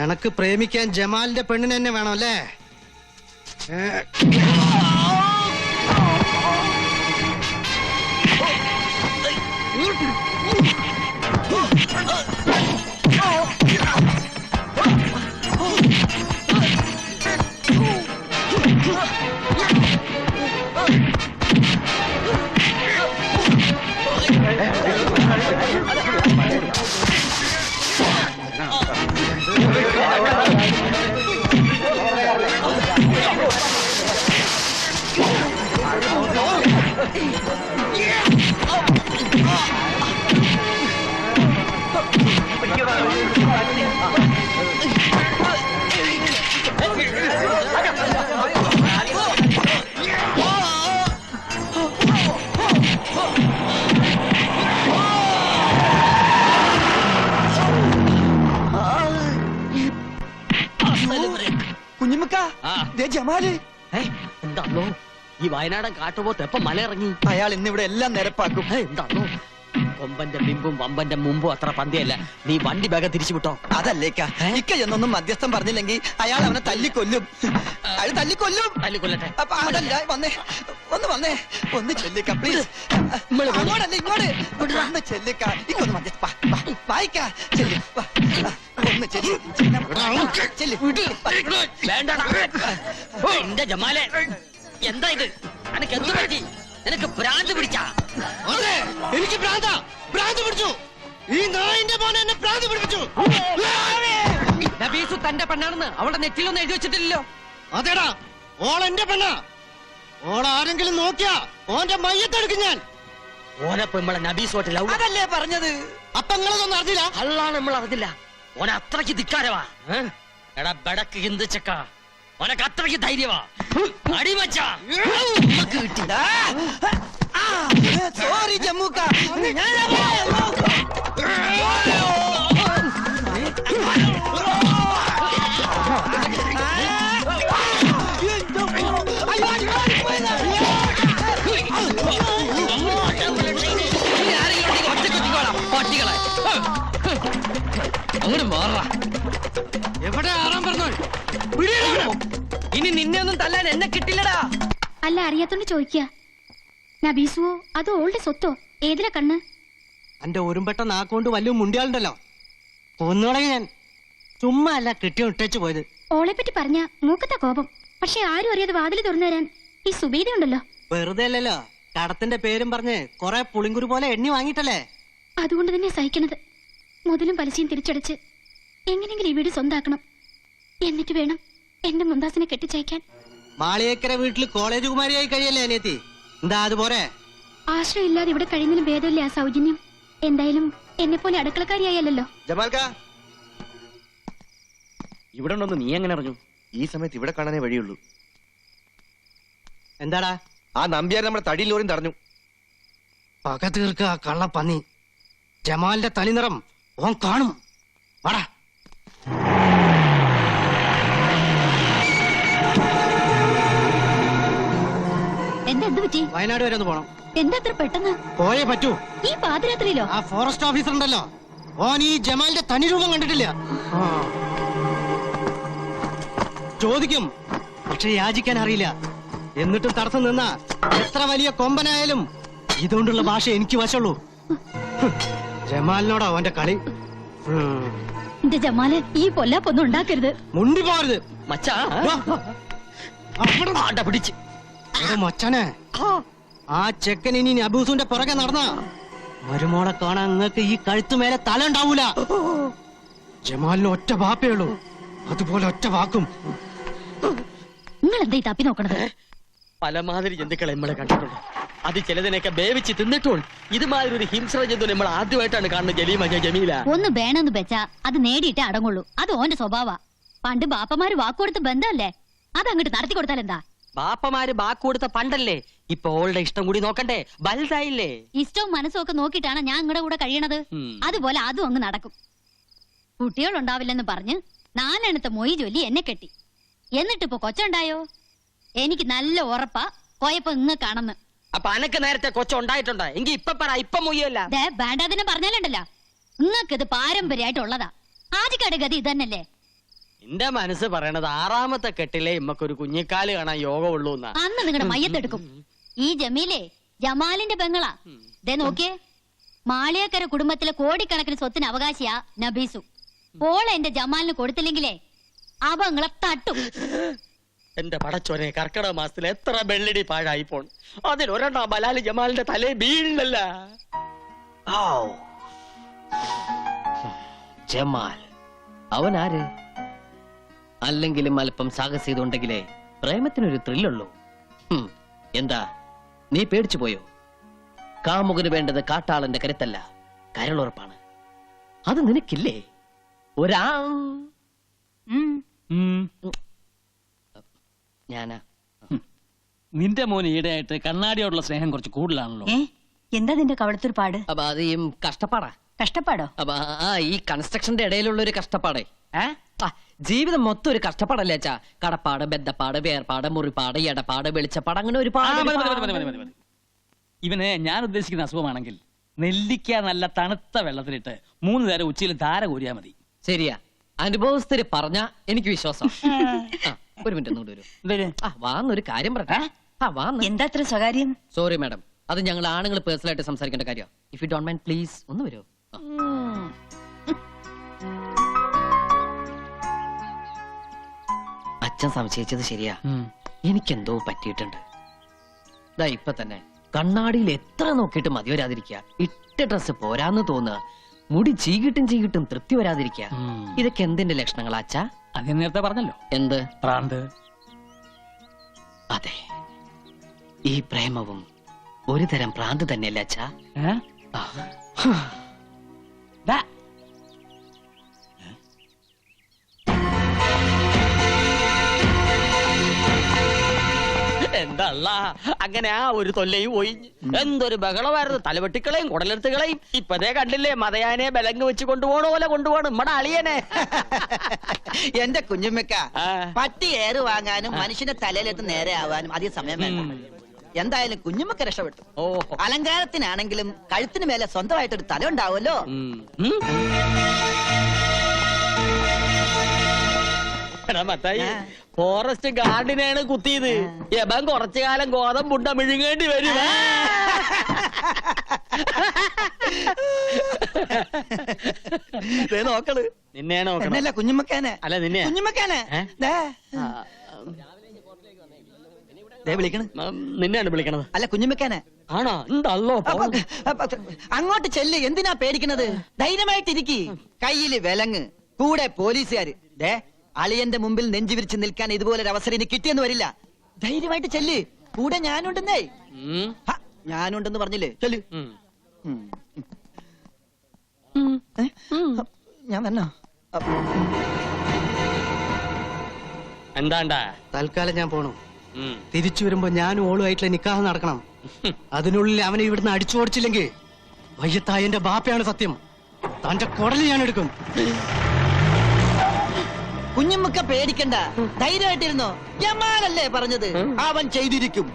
എനക്ക് പ്രേമിക്കാൻ ജമാലിന്റെ പെണ്ണിന് തന്നെ വേണം അല്ലേ? കുഞ്ഞുമക്ക ജമാല് എന്താണോ ഈ വയനാടൻ കാട്ടുപോത്ത് എപ്പം മലയിറങ്ങി? അയാൾ ഇന്നിവിടെ എല്ലാം നിരപ്പാക്കും. എന്താണോ കൊമ്പന്റെ ബിമ്പും വമ്പന്റെ മുമ്പും അത്ര പന്തിയല്ല. നീ വണ്ടി വേഗം തിരിച്ചു വിട്ടോ. അതല്ലേക്ക ഇക്ക എന്നൊന്നും മധ്യസ്ഥം പറഞ്ഞില്ലെങ്കിൽ അയാൾ അവനെ തല്ലിക്കൊല്ലും. അയാൾ തല്ലിക്കൊല്ലും. തല്ലിക്കൊല്ലട്ടെ. അപ്പൊ അതല്ല വന്നേ ഒന്ന് ഒന്ന് ചെല്ലിക്ക പ്ലീസ്. അങ്ങോട്ടല്ല ഇങ്ങോട്ട് ഒന്ന് ചെല്ലിക്ക. ഇക്കൊന്ന് മധ്യസ്ഥ വായിക്ക ചെല്ലി ഒന്ന് ചെല്ലി. എന്റെ ജമാലെ എന്താ ഇത്? എനിക്ക് എന്ത് പറ്റി? നിനക്ക് ഭ്രാന്ത് പിടിച്ചാ? എനിക്ക് ഭ്രാന്ത് പിടിച്ചു. ഈ നായിന്റെ മോനെ എന്നെ ഭ്രാന്ത് പിടിപ്പിച്ചു. നബീസു തന്റെ പെണ്ണാണെന്ന് അവളുടെ നെറ്റിലൊന്നും എഴുതി വെച്ചിട്ടില്ലല്ലോ. അതേടാ, ഓൾ എന്റെ പെണ്ണാ. ഓൾ ആരെങ്കിലും നോക്കിയാ ഓന്റെ മയ്യത്തെടുക്കും ഞാൻ. ഓനപ്പൊ നമ്മളെ നബീസോട്ടില്ല. അതല്ലേ പറഞ്ഞത്. അപ്പൊ നിങ്ങളതൊന്നും അറിഞ്ഞില്ല? അല്ലാണ് നമ്മൾ അറിഞ്ഞില്ല. ഓനെ അത്രയ്ക്ക് ധിക്കാരവാ. എടാ ബടക്ക് ഹിന്ദിച്ചക്ക, ഓനക്ക് അത്രയ്ക്ക് ധൈര്യവാ. അടിമച്ച സോറി ജമ്മൂക്ക. പട്ടികളെ അങ്ങോട്ട് മാറാ. എവിടെ ആറാൻ പറഞ്ഞു? ഇനി നിന്നെ ഒന്നും തല്ലാൻ എന്നെ കിട്ടില്ലടാ. അല്ല, അറിയാത്തോണ്ട് ചോദിക്കുക. നബീസുവോ അതോ ഓളുടെ സ്വത്തോ? ഏതിലാ കണ്ണ്? എന്റെ ഒരുമ്പെട്ട നാക്കൊണ്ട് വലിയ മുണ്ടിയാളുണ്ടല്ലോ, കൊന്നുകളയും ഞാൻ. ചുമ്മാ അല്ല കിട്ടിയോ ഇട്ടേച്ചു പോയത്. ഓളെ പറ്റി പറഞ്ഞ മൂക്കത്ത കോപം. പക്ഷെ ആരും അറിയാതെ വാതിൽ തുറന്നു തരാൻ ഈ സുബീദ ഉണ്ടല്ലോ. വെറുതെ അല്ലല്ലോ കടത്തിന്റെ പേരും പറഞ്ഞ് കൊറേ പുളിങ്കുരു പോലെ എണ്ണി വാങ്ങിട്ടല്ലേ. അതുകൊണ്ട് തന്നെ സഹിക്കണത്. മുതലും പലിശയും തിരിച്ചടച്ച് എങ്ങനെങ്കിലും ഈ വീട് സ്വന്താക്കണം. എന്നിട്ട് വേണം എന്റെ മുന്താസിനെ കെട്ടിച്ചയക്കാൻ. മാളിയേക്കര വീട്ടിൽ കോളേജ് കുമാരിയായി കഴിയല്ലേ അനിയത്തി? എന്താ അതുപോലെ? ആശ്രയില്ലാതെ ഇവിടെ കഴിയുന്നതിലും ഭേദമില്ല ആ സൗജന്യം. എന്തായാലും എന്നെ പോലെ അടുക്കളക്കാരിയായല്ലോ. ജമാൽക്ക, ഇവിടെ ഉണ്ടെന്ന് നീ എങ്ങനെ അറിഞ്ഞു? ഈ സമയത്ത് ഇവിടെ കാണാനേ വഴിയുള്ളൂ. എന്താടാ? ആ നമ്പ്യാർ നമ്മുടെ തടിയിൽ ലോറിയും തടഞ്ഞു. പക തീർക്ക കള്ള പന്നി. ജമാലിന്റെ തനിനിറം ഓൻ കാണും. വാടാ. എന്ത് പറ്റി? വയനാട് വരെ ഒന്ന് പോണം. എന്താ അത്ര പെട്ടെന്ന്? പോയേ പറ്റൂ. ഈ പാതിരാത്രിയിലോ? ആ ഫോറസ്റ്റ് ഓഫീസർ ഉണ്ടല്ലോ, ഓൻ ഈ ജമാലിന്റെ തനി രൂപം കണ്ടിട്ടില്ല. ചോദിക്കും, പക്ഷെ യാചിക്കാൻ അറിയില്ല. എന്നിട്ടും തടസ്സം നിന്ന എത്ര വലിയ കൊമ്പനായാലും ഇതുകൊണ്ടുള്ള ഭാഷ എനിക്ക് വശമുള്ളൂ. ജമാലിനോടാ ഓന്റെ കളി. എന്റെ ജമാല്, ഈ പൊല്ലാപ്പൊന്നും ഉണ്ടാക്കരുത്. മുണ്ടി പോരുത് മച്ചാ. പിടിച്ച് മച്ചാനെ, ആ ചെക്കൻ ഇനി നബൂസുന്റെ പുറകെ നടന്ന മരുമോളെ കാണാൻ നിങ്ങൾക്ക് ഈ കഴുത്തുമേലെ തല ഉണ്ടാവൂല. ജമാലിന് ഒറ്റ വാപ്പേ ഉള്ളൂ, അതുപോലെ ഒറ്റ വാക്കും. നിങ്ങൾ എന്താ ഈ തപ്പി നോക്കണത്? പലമാതിരി ജന്തുക്കളെ നമ്മളെ കണ്ടിട്ടുണ്ട്. അത് ചിലതിനൊക്കെ വേവിച്ച് തിന്നിട്ടുണ്ട്. ഇതുമാതിരി ഒരു ഹിംസ്ര ജന്തു നമ്മൾ ആദ്യമായിട്ടാണ് കാണുന്നത്. ജമീല ഒന്ന് വേണമെന്ന് വെച്ചാ അത് നേടിയിട്ടേ അടങ്ങുള്ളൂ. അത് ഓന്റെ സ്വഭാവ. പണ്ട് ബാപ്പമാര് വാക്കുകൊടുത്ത് ബന്ധമല്ലേ, അതങ്ങോട്ട് നടത്തി കൊടുത്താൽ എന്താ? ബാപ്പമാര് ബാക്ക് കൊടുത്ത പണ്ടല്ലേ, ഇപ്പൊ ഓളുടെ ഇഷ്ടം കൂടി നോക്കണ്ടേ? വലുതായില്ലേ? ഇഷ്ടവും മനസ്സും ഒക്കെ നോക്കിയിട്ടാണ് ഞാൻ നിങ്ങളുടെ കൂടെ കഴിയണത്. അതുപോലെ അതും അങ്ങ് നടക്കും. കുട്ടികളുണ്ടാവില്ലെന്ന് പറഞ്ഞ് 4 എണ്ണത്തെ മൊയ് ചൊല്ലി എന്നെ കെട്ടി. എന്നിട്ടിപ്പോ കൊച്ചുണ്ടായോ? എനിക്ക് നല്ല ഉറപ്പാ പോയപ്പോ ഇന്ന് കാണുന്നു. അപ്പൊ അനക്ക് നേരത്തെ കൊച്ചുണ്ടായിട്ടുണ്ടോ? എങ്കി ഇപ്പൊ പറ, ഇപ്പൊ മൊയ്യല്ല. വേണ്ടാതിനെ പറഞ്ഞാലുണ്ടല്ലോ, നിങ്ങൾക്കിത് പാരമ്പര്യമായിട്ടുള്ളതാ. ആദ്യക്കാട് ഗതി ഇതന്നല്ലേ. എന്റെ മനസ്സ് പറയണത് 6ാമത്തെ കെട്ടിലെ ഇമ്മക്കൊരു കുഞ്ഞിക്കാല് കാണാൻ യോഗമുള്ളൂ എന്നാ. അന്ന് നിങ്ങളുടെ മയ്യത്തെടുക്കും. ഈ ജമീലേ ജമാലിന്റെ പെങ്ങളാ. ദേ നോക്കിയേ, മാളിയക്കര കുടുംബത്തിലെ കോടിക്കണക്കിന് സ്വത്തിന് അവകാശിയാ നബീസു. ഓളെ എന്റെ ജമാലിന് കൊടുത്തില്ലെങ്കിലേ അവങ്ങളെ തട്ടും. എന്റെ പടച്ചോനെ, കർക്കിടക മാസത്തിൽ എത്ര വെള്ളടി പാഴായി പോൺ. അതിലൊരെണ്ണ ബലാല് ജമാലിന്റെ തലേ വീഴില്ലല്ല. ജമാൽ അവനാര്? അല്ലെങ്കിലും അല്പം സാഹസികതുണ്ടെങ്കിലേ പ്രേമത്തിനൊരു ത്രില്ലുള്ളൂ. എന്താ നീ പേടിച്ചു പോയോ? കാമുകന് വേണ്ടത് കാട്ടാളന്റെ കരുത്തല്ല, കരളുറപ്പാണ്. അത് നിനക്കില്ലേ? ഞാനാ. നിന്റെ മോൻ ഈടെയായിട്ട് കണ്ണാടിയോടുള്ള സ്നേഹം കുറച്ച് കൂടുതലാണല്ലോ. എന്താ നിന്റെ കവളത്തൊരു പാട്? അപ്പൊ അത് ഈ കഷ്ടപ്പാടാ. കഷ്ടപ്പാടോ? അപ്പൊ ഈ കൺസ്ട്രക്ഷന്റെ ഇടയിലുള്ള ഒരു കഷ്ടപ്പാടേ. ജീവിതം മൊത്തം ഒരു കഷ്ടപ്പാടല്ലേ അച്ഛാ? കടപ്പാട്, ബദ്ധപ്പാട്, വേർപാട്, മുറിപ്പാട്, എടപ്പാട്, വെളിച്ചപ്പാട്, അങ്ങനെ ഒരുപാട്. ഇവന് ഞാൻ ഉദ്ദേശിക്കുന്ന അസുഖമാണെങ്കിൽ നെല്ലിക്ക നല്ല തണുത്ത വെള്ളത്തിലിട്ട് 3 നേരം ഉച്ചയിൽ ധാര കോരിയാ മതി. ശരിയാ, അനുഭവസ്ഥര് പറഞ്ഞ എനിക്ക് വിശ്വാസം. ഒരു മിനിറ്റ് ഒന്നുകൂടി വരും. വാന്നൊരു കാര്യം പറട്ടെ. എന്താ അത്ര സ്വകാര്യം? സോറി മാഡം, അത് ഞങ്ങൾ ആണുങ്ങൾ പേഴ്സണൽ ആയിട്ട് സംസാരിക്കേണ്ട കാര്യം. If you don't mind please ഒന്ന് വരുമോ? അച്ഛൻ സംശയിച്ചത് ശരിയാ. എനിക്കെന്തോ പറ്റിയിട്ടുണ്ട്. ഇപ്പൊ തന്നെ കണ്ണാടിയിൽ എത്ര നോക്കിയിട്ട് മതി വരാതിരിക്കുക, ഇട്ട ഡ്രസ് പോരാന്ന് തോന്നുക, മുടി ചീകിട്ടും തൃപ്തി വരാതിരിക്കുക. ഇതൊക്കെ എന്തിന്റെ ലക്ഷണങ്ങളാ അച്ഛാ? അത് ഞാൻ നേരത്തെ പറഞ്ഞല്ലോ. എന്ത് പ്രാന്ത്? അതെ, ഈ പ്രേമവും ഒരു തരം പ്രാന്ത് തന്നെയല്ലേ അച്ഛാ? എന്തല്ല അങ്ങനെ ആ ഒരു തൊല്ലയും ഒഴിഞ്ഞ് എന്തൊരു ബഹളമായിരുന്നു. തലവെട്ടിക്കളയും കുടലെടുത്തുകളയും. ഇപ്പതേ കണ്ടില്ലേ, മതയാനെ ബലങ്ങ് വെച്ച് കൊണ്ടുപോണ പോലെ കൊണ്ടുപോകണം നമ്മടെ അളിയനെ. എന്റെ കുഞ്ഞുമ്മക്ക, പട്ടി ഏറ് വാങ്ങാനും മനുഷ്യന്റെ തലയിലെത്ത് നേരെ ആവാനും അധികം സമയം വേണ്ട. എന്തായാലും കുഞ്ഞുമ്മക്ക രക്ഷപ്പെട്ടു. അലങ്കാരത്തിനാണെങ്കിലും കഴുത്തിന് മേലെ സ്വന്തമായിട്ടൊരു തല ഉണ്ടാവുമല്ലോ. ഫോറസ്റ്റ് ഗാർഡിനാണ് കുത്തിയത്. യബൻ കുറച്ചു കാലം ഗോതമ്പുണ്ട മിഴുങ്ങേണ്ടി വരും. നോക്കള് നിന്നെ നോക്കണം. എന്നല്ല കുഞ്ഞുമ്മക്കാനെ. അല്ല നിന്നെ. കുഞ്ഞുമ്മക്കാനെ വിളിക്കണ. നിന്നെയാണ് വിളിക്കണത്. അല്ല കുഞ്ഞുമ്മക്കാനെ. ആണോ? എന്തല്ലോ അങ്ങോട്ട് ചെല്ല്. എന്തിനാ പേടിക്കണത്? ധൈര്യമായിട്ടിരിക്കി. കയ്യില് വിലങ്ങ്, കൂടെ പോലീസുകാര്. അളിയന്റെ മുമ്പിൽ നെഞ്ചു വിരിച്ച് നിൽക്കാൻ ഇതുപോലൊരു അവസരം ഇനി കിട്ടിയെന്ന് വരില്ല. ധൈര്യമായിട്ട് ചെല്ല്. കൂടെ ഞാനുണ്ടെന്നേ. ഞാനുണ്ടെന്ന് പറഞ്ഞില്ലേ? ചെല്ല്. ഞാൻ വന്നോ? എന്താണ്ടാ? തൽക്കാലം ഞാൻ പോണു. തിരിച്ചു വരുമ്പോ ഞാനും ഓളുമായിട്ടുള്ള നിക്കാഹ് നടക്കണം. അതിനുള്ളിൽ അവനെ ഇവിടുന്ന് അടിച്ചോടിച്ചില്ലെങ്കിൽ വയ്യത്തായ എന്റെ ബാപ്പയാണ് സത്യം. തന്റെ കുടല് ഞാൻ എടുക്കും. കുഞ്ഞുമ്മക്ക പേടിക്കണ്ട, ധൈര്യമായിട്ടിരുന്നോ. ജമാലല്ലേ പറഞ്ഞത്, അവൻ ചെയ്തിരിക്കും.